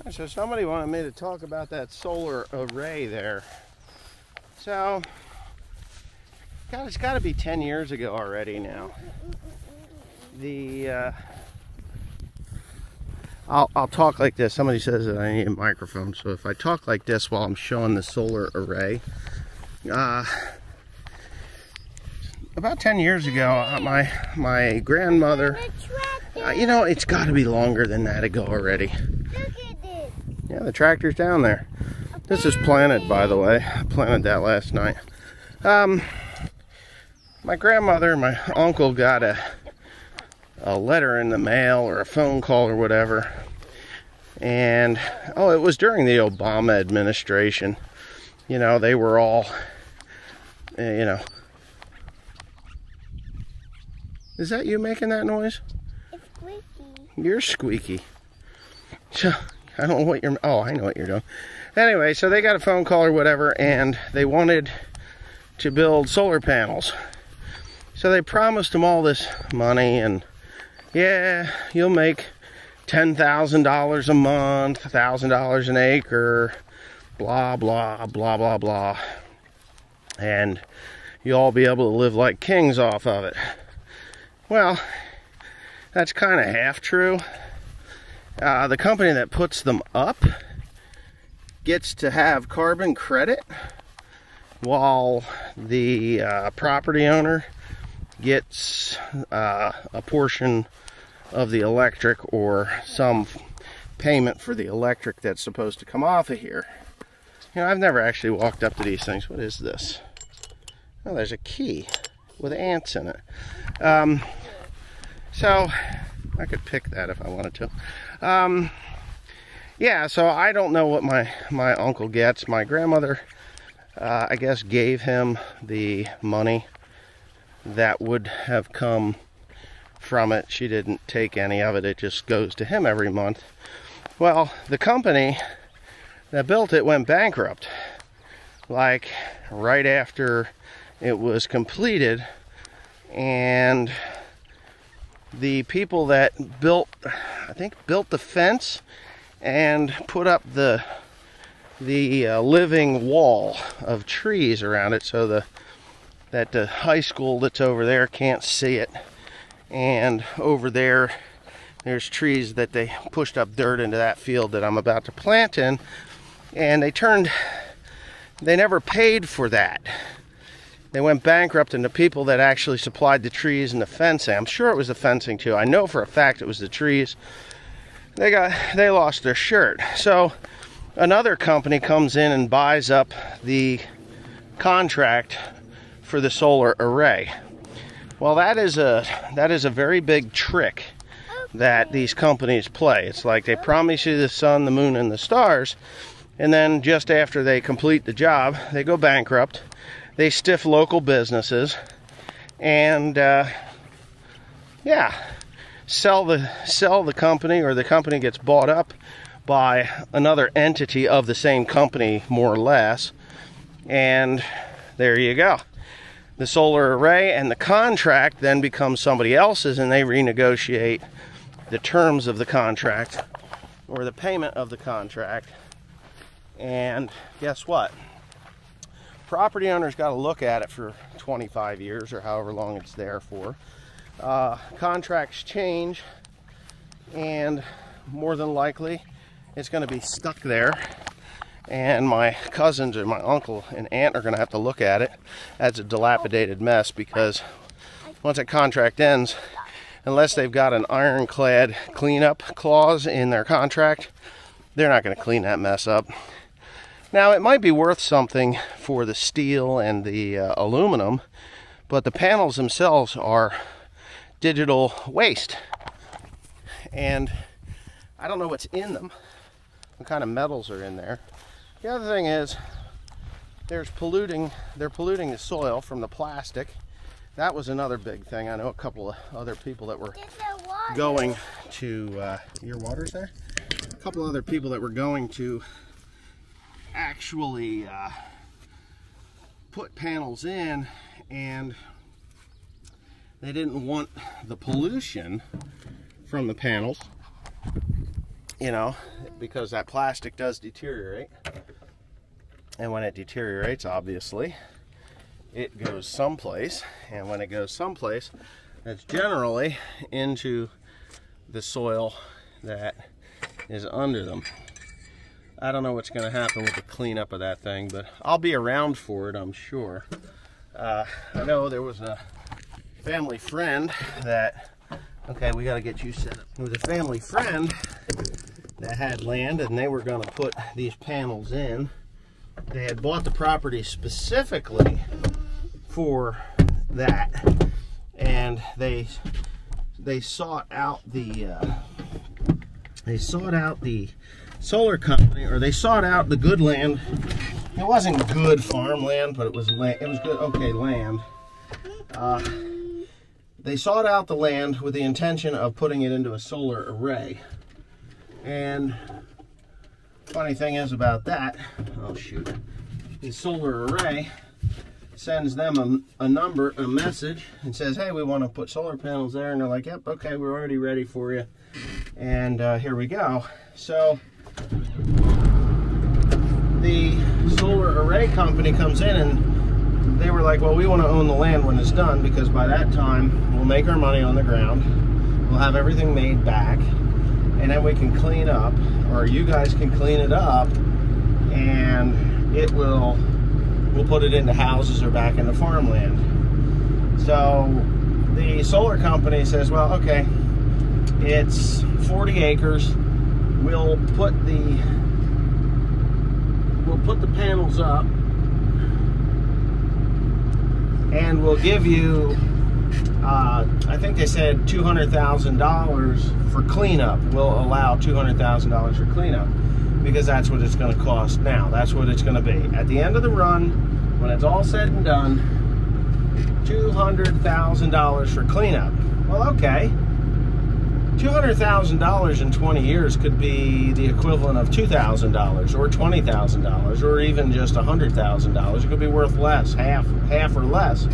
So somebody wanted me to talk about that solar array there. So, God, it's got to be 10 years ago already now. I'll talk like this. Somebody says that I need a microphone, so if I talk like this while I'm showing the solar array. About 10 years ago, my grandmother, you know, it's got to be longer than that ago already. Yeah, the tractor's down there. This is planted, by the way. I planted that last night. My grandmother and my uncle got a letter in the mail or a phone call or whatever. And, oh, it was during the Obama administration. You know, they were all, you know. Is that you making that noise? It's squeaky. You're squeaky. So, I don't know what you're, oh, I know what you're doing. Anyway, so they got a phone call or whatever, and they wanted to build solar panels. So they promised them all this money, and yeah, you'll make $10,000 a month, $1,000 an acre, blah, blah, blah, blah, blah. And you'll all be able to live like kings off of it. Well, that's kind of half true. The company that puts them up gets to have carbon credit, while the property owner gets a portion of the electric, or some payment for the electric that's supposed to come off of here. You know, I've never actually walked up to these things. What is this? Oh, there's a key with ants in it. So I could pick that if I wanted to. Yeah, so I don't know what my uncle gets. My grandmother, I guess, gave him the money that would have come from it. She didn't take any of it. It just goes to him every month. Well, the company that built it went bankrupt, like right after it was completed, and the people that built, I think, built the fence and put up the living wall of trees around it, so that the high school that's over there can't see it. And over there, there's trees that they pushed up dirt into that field that I'm about to plant in, and they never paid for that. They went bankrupt, and the people that actually supplied the trees and the fencing, I'm sure it was the fencing too, I know for a fact it was the trees, they lost their shirt. So another company comes in and buys up the contract for the solar array. Well, that is a very big trick that these companies play. It's like they promise you the sun, the moon, and the stars, and then just after they complete the job, they go bankrupt. They stiff local businesses, and yeah, sell the company, or the company gets bought up by another entity of the same company, more or less, and there you go. The solar array and the contract then becomes somebody else's, and they renegotiate the terms of the contract or the payment of the contract. And guess what? Property owner's got to look at it for 25 years or however long it's there for. Contracts change, and more than likely it's going to be stuck there, and my cousins and my uncle and aunt are going to have to look at it as a dilapidated mess, because once that contract ends, unless they've got an ironclad cleanup clause in their contract, they're not going to clean that mess up. Now, it might be worth something for the steel and the aluminum, but the panels themselves are digital waste. And I don't know what's in them, what kind of metals are in there. The other thing is, they're polluting the soil from the plastic. That was another big thing. I know a couple of other people that were going to, your water's there? A couple other people that were going to actually put panels in, and they didn't want the pollution from the panels you know, because that plastic does deteriorate. And when it deteriorates, obviously, it goes someplace. And when it goes someplace, that's generally into the soil that is under them. I don't know what's going to happen with the cleanup of that thing, but I'll be around for it, I'm sure. I know there was a family friend that, okay, we got to get you set up. There was a family friend that had land, and they were going to put these panels in. They had bought the property specifically for that, and they sought out the solar company, or they sought out the good land. It wasn't good farmland, but it was land. It was good, okay, land. They sought out the land with the intention of putting it into a solar array. And funny thing is about that, oh shoot, the solar array sends them a message, and says, hey, we want to put solar panels there. And they're like, yep, okay, we're already ready for you. And here we go. So the solar array company comes in, and they were like, well, we want to own the land when it's done, because by that time we'll make our money on the ground, we'll have everything made back, and then we can clean up, or you guys can clean it up, and we'll put it into houses or back into farmland. So the solar company says, well, okay, it's 40 acres. We'll put the panels up, and we'll give you, I think they said $200,000 for cleanup. We'll allow $200,000 for cleanup, because that's what it's going to cost now. That's what it's going to be. At the end of the run, when it's all said and done, $200,000 for cleanup. Well, okay. $200,000 in 20 years could be the equivalent of $2,000 or $20,000 or even just $100,000. It could be worth less, half or less.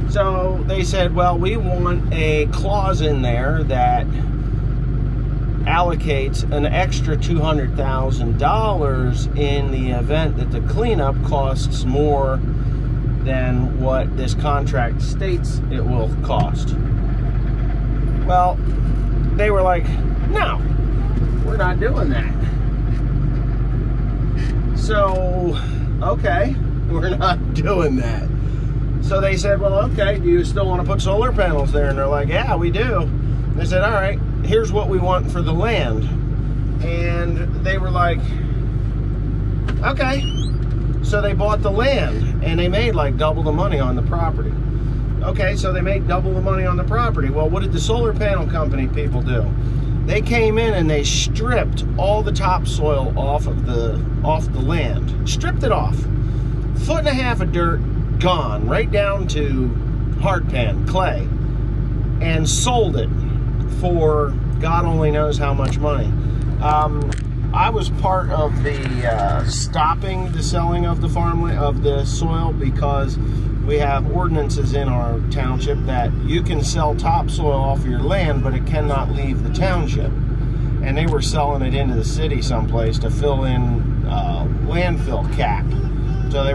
So they said, well, we want a clause in there that allocates an extra $200,000 in the event that the cleanup costs more than what this contract states it will cost. Well, they were like, no, we're not doing that. So, okay, we're not doing that. So they said, well, okay, do you still want to put solar panels there? And they're like, yeah, we do. They said, all right, here's what we want for the land. And they were like, okay. So they bought the land, and they made like double the money on the property. Okay, so they made double the money on the property. Well, what did the solar panel company people do? They came in and they stripped all the topsoil off the land. Stripped it off. 1.5 foot of dirt gone, right down to hardpan, clay, and sold it for God only knows how much money. I was part of the stopping the selling of the farmland, of the soil, because we have ordinances in our township that you can sell topsoil off of your land, but it cannot leave the township. And they were selling it into the city someplace to fill in landfill cap. So they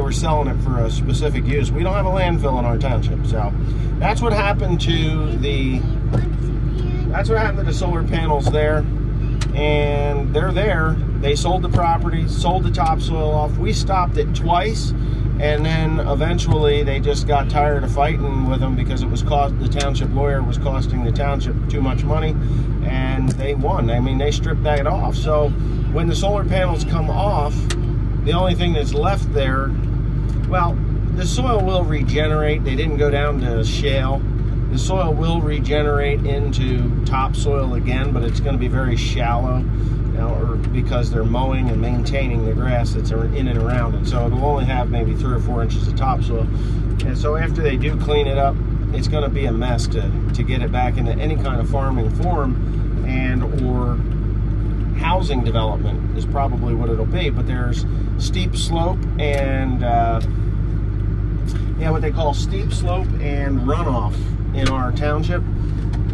were selling it for a specific use. We don't have a landfill in our township, so that's what happened to the solar panels there. And they're there. They sold the property, sold the topsoil off. We stopped it twice, and then eventually they just got tired of fighting with them, because it was the township lawyer was costing the township too much money, and they won. I mean, they stripped that off. So when the solar panels come off, the only thing that's left there, well, the soil will regenerate. They didn't go down to shale. The soil will regenerate into topsoil again, but it's going to be very shallow, because they're mowing and maintaining the grass that's in and around it. So it'll only have maybe 3 or 4 inches of topsoil. And so after they do clean it up, it's going to be a mess to get it back into any kind of farming form, and or housing development is probably what it'll be. But there's steep slope and what they call steep slope and runoff in our township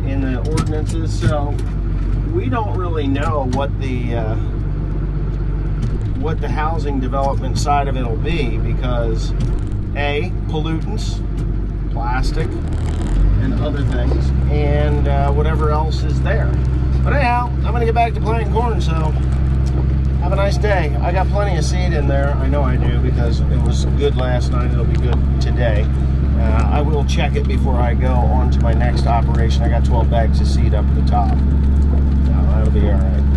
in the ordinances. So we don't really know what the housing development side of it will be, because A, pollutants, plastic, and other things, and whatever else is there. But anyhow, I'm going to get back to planting corn, so have a nice day. I got plenty of seed in there. I know I do, because it was good last night. It'll be good today. I will check it before I go on to my next operation. I got 12 bags of seed up at the top. That'll be all right.